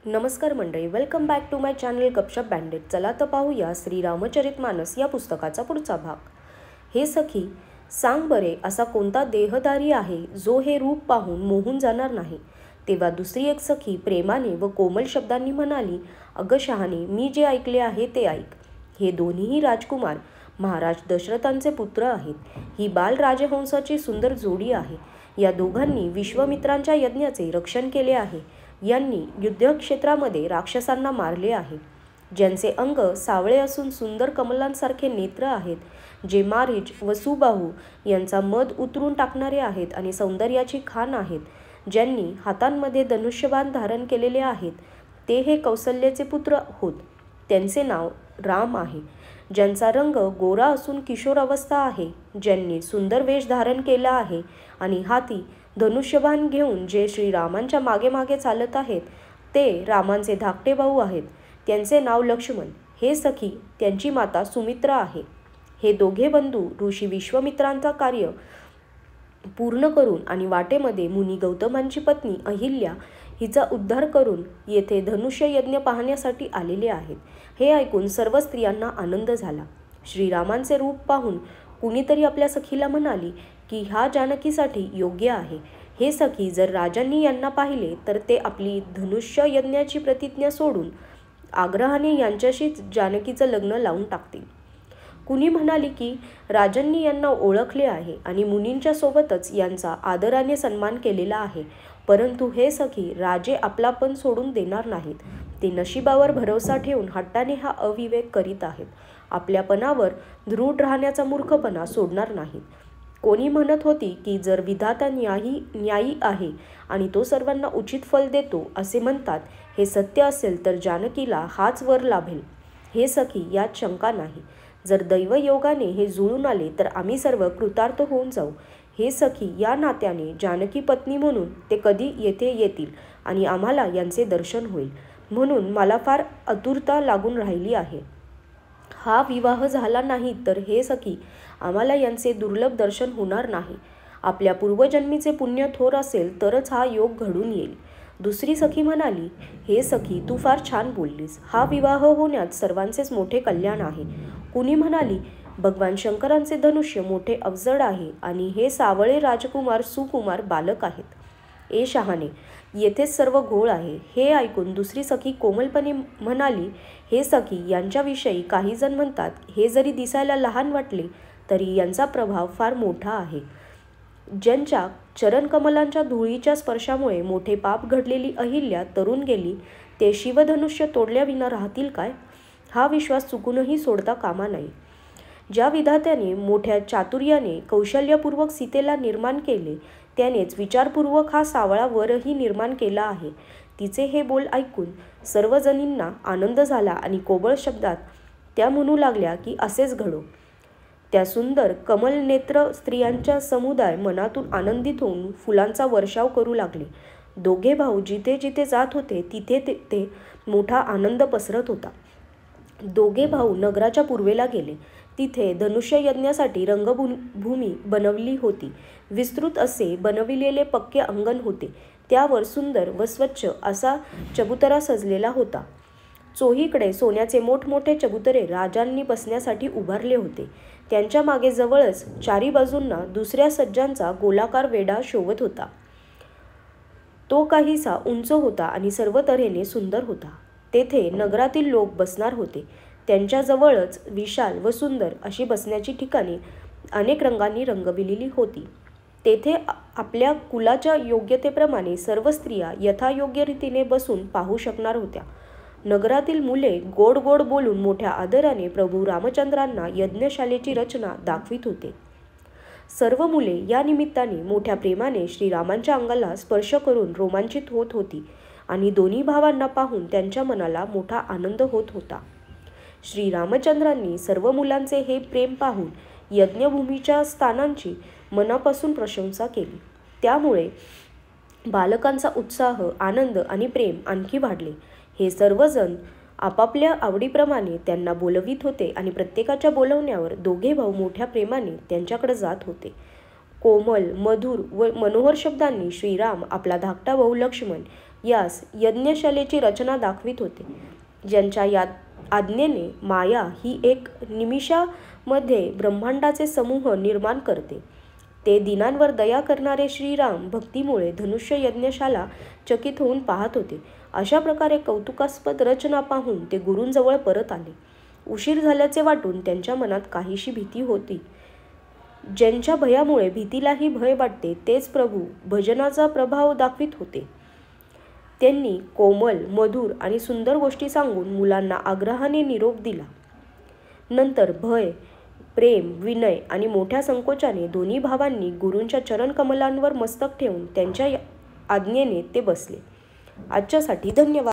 नमस्कार मंडळी, welcome back to my channel Gapshap बँडेड. चला तर पाहूया श्री रामचरितमानस या पुस्तकाचा पुढचा भाग. हे सखी, सांग बरे, असा कोणता देहधारी आहे जो हे रूप पाहून मोहून जाणार नाही. तेव्हा दुसरी एक सखी प्रेमाने व कोमल शब्दांनी म्हणाली, अगं शहाणे, मी जे ऐकले आहे ते ऐक. हे दोन्हीही राजकुमार महाराज दशरथांचे पुत्र आहेत. ही बाल राजहंसाची सुंदर जोडी आहे. या दोघांनी विश्वामित्रांच्या यज्ञाचे रक्षण केले आहे. यांनी युद्धक्षेत्रामध्ये राक्षसांना मारले आहे. ज्यांचे अंग सावळे असून सुंदर कमलांसारखे नेत्र आहेत, जे मारीच व सुबाहू यांचा मध उतरून टाकणारे आहेत आणि सौंदर्याची खाण आहेत, ज्यांनी हातांमध्ये धनुष्यबाण धारण केलेले आहेत, ते हे कौसल्याचे पुत्र होत. त्यांचे नाव राम आहे. ज्यांचा रंग गोरा असून किशोरावस्था आहे, ज्यांनी सुंदर वेश धारण केला आहे आणि हाती धनुष्यबाण घेऊन जे श्रीरामांच्या मागे मागे चालत आहेत, ते रामांचे धाकटे भाऊ आहेत. त्यांचे नाव लक्ष्मण. हे सखी, त्यांची माता सुमित्रा आहे. हे दोघे बंधू ऋषी विश्वामित्रांचा कार्य पूर्ण करून आणि वाटेमध्ये मुनी गौतमांची पत्नी अहिल्या हिचा उद्धार करून येथे धनुष्य यज्ञ पाहण्यासाठी आलेले आहेत. हे ऐकून सर्व स्त्रियांना आनंद झाला. श्रीरामांचे रूप पाहून कुणीतरी आपल्या सखीला म्हणाली की हा जानकीसाठी योग्य आहे. हे सखी, जर राजांनी यांना पाहिले तर ते आपली धनुष्य यज्ञाची प्रतिज्ञा सोडून आग्रहाने यांच्याशीच जानकीचं लग्न लावून टाकतील. कुणी म्हणाली की राजांनी यांना ओळखले आहे आणि मुनींच्या सोबतच यांचा आदराने सन्मान केलेला आहे. परंतु हे सखी, राजे आपलापण सोडून देणार नाहीत. ते नशिबावर भरोसा ठेवून हट्टाने हा अविवेक करीत आहेत. आपल्यापणावर दृढ राहण्याचा मूर्खपणा सोडणार नाहीत. कोणी म्हणत होती की जर विधाता न्यायी आहे आणि तो सर्वांना उचित फल देतो असे म्हणतात, हे सत्य असेल तर जानकीला हाच वर लाभेल. हे सखी, यात शंका नाही. जर दैवयोगाने हे जुळून आले तर आम्ही सर्व कृतार्थ होऊन जाऊ. हे सखी, या नात्याने जानकी पत्नी म्हणून ते कधी येथे येतील आणि आम्हाला यांचे दर्शन होईल, म्हणून मला फार आतुरता लागून राहिली आहे. हा विवाह झाला नाही तर हे सखी, आम्हाला यांचे दुर्लभ दर्शन होणार नाही. आपल्या पूर्वजन्मीचे पुण्य थोर असेल तरच हा योग घडून येईल. दुसरी सखी म्हणाली, हे सखी, तू फार छान बोललीस. हा विवाह होण्यात सर्वांचेच मोठे कल्याण आहे. कुणी म्हणाली, भगवान शंकरांचे धनुष्य मोठे अवजड आहे आणि हे सावळे राजकुमार सुकुमार बालक आहेत. ए शहाणे, येथेच सर्व घोळ आहे. हे ऐकून दुसरी सखी कोमलपणे म्हणाली, हे सखी, यांच्याविषयी काही जण म्हणतात, हे जरी दिसायला लहान वाटले तरी यांचा प्रभाव फार मोठा आहे. ज्यांच्या चरणकमलांच्या धुळीच्या स्पर्शामुळे मोठे पाप घडलेली अहिल्या तरुण गेली, ते शिवधनुष्य तोडल्याविना राहतील काय? हा विश्वास चुकूनही सोडता कामा नये. ज्या विधात्याने मोठ्या चातुर्याने कौशल्यपूर्वक सीतेला निर्माण केले, त्यानेच विचारपूर्वक हा सावळा वरही निर्माण केला आहे. तिचे हे बोल ऐकून सर्वजणींना आनंद झाला आणि कोमल शब्दात त्या म्हणू लागल्या की असेच घडो. त्या सुंदर कमलनेत्र स्त्रियांचा समुदाय मनातून आनंदित होऊन फुलांचा वर्षाव करू लागले. दोघे भाऊ जिथे जिथे जात होते तिथे ते मोठा आनंद पसरत होता. दोघे भाऊ नगराच्या पूर्वेला गेले. तिथे धनुष्य यज्ञासाठी रंगभूमी बनवली होती. विस्तृत असे बनविलेले पक्के अंगण होते. त्यावर सुंदर व स्वच्छ असा चबुतरा सजलेला होता. चोहीकडे सोन्याचे मोठमोठे चबुतरे राजांनी बसण्यासाठी उभारले होते. त्यांच्या मागे जवळच चारी बाजूंना दुसऱ्या सज्जांचा गोलाकार वेढा शोभत होता. तो काहीसा उंच होता आणि सर्व तऱ्हेने सुंदर होता. तेथे नगरातील लोक बसणार होते. त्यांच्याजवळच विशाल व सुंदर अशी बसण्याची ठिकाणे अनेक रंगांनी रंगविलेली होती. तेथे आपल्या कुलाच्या योग्यतेप्रमाणे सर्व स्त्रिया यथायोग्य रीतीने बसून पाहू शकणार होत्या. नगरातील मुले गोड गोड बोलून मोठ्या आदराने प्रभू रामचंद्रांना यज्ञशालेची रचना दाखवित होते. सर्व मुले या निमित्ताने मोठ्या प्रेमाने श्रीरामांच्या अंगाला स्पर्श करून रोमांचित होत होती आणि दोन्ही भावांना पाहून त्यांच्या मनाला मोठा आनंद होत होता. श्रीरामचंद्रांनी सर्व मुलांचे हे प्रेम पाहून यज्ञभूमीच्या स्थानांची मनापासून प्रशंसा केली. त्यामुळे बालकांचा उत्साह, आनंद आणि प्रेम आणखी वाढले. हे सर्वजण आपापल्या आवडीप्रमाणे त्यांना बोलवित होते आणि प्रत्येकाच्या बोलवण्यावर दोघे भाऊ मोठ्या प्रेमाने त्यांच्याकडे जात होते. कोमल, मधुर व मनोहर शब्दांनी श्रीराम, आपला धाकटा भाऊ लक्ष्मण यास यज्ञशालेची रचना दाखवित होते, ज्यांच्या या आज्ञेने माया ही एक निमिषामध्ये ब्रह्मांडाचे समूह निर्माण करते. ते दीनांवर दया करणारे श्रीराम भक्तीमुळे धनुष्य यज्ञशाला चकित होऊन पाहत होते. अशा प्रकारे कौतुकास्पद रचना पाहून ते गुरूंजवळ परत आले. उशीर झाल्याचे वाटून त्यांच्या मनात काहीशी भीती होती. ज्यांच्या भयामुळे भीतीलाही भय वाटते तेच प्रभू भजनाचा प्रभाव दाखवित होते. त्यांनी कोमल, मधुर आणि सुंदर गोष्टी सांगून मुलांना आग्रहाने निरोप दिला. नंतर भय, प्रेम, विनय आणि मोठ्या संकोचाने दोन्ही भावांनी गुरूंच्या चरणकमलांवर मस्तक ठेवून त्यांच्या आज्ञेने ते बसले. आजच्यासाठी धन्यवाद.